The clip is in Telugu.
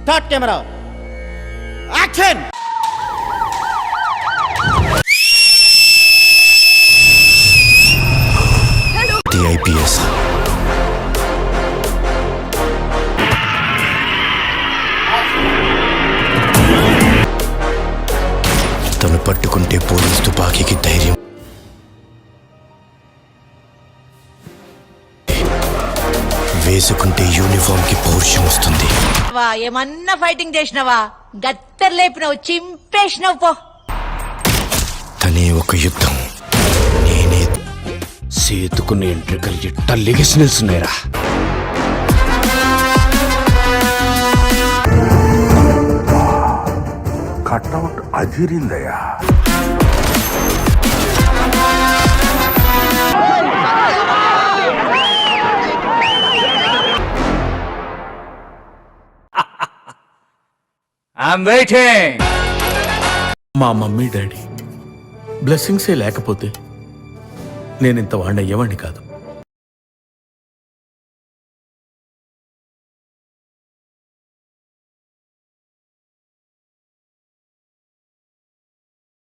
Start camera action. ఐపీఎస్ తను పట్టుకుంటే పోలీస్ తుపాకీకి ధైర్యం, వేసుకుంటే యూనిఫామ్ కి పౌరుషం వస్తుంది. ఏమన్నా ఫైటింగ్ చేసినవా? గత్తర్ లేపినవు, చింపేసినవు పో. తనే ఒక యుద్ధం, నేనే సేతుకున్న ఎంట్రికలు ఎట్ట లెగసి నిల్చున్నాయిరా. కట్అవుట్ అదిరిందయ్యా. మా మమ్మీ డాడీ బ్లెస్సింగ్సే లేకపోతే నేనింత వాడిని అయ్యేవాడిని కాదు.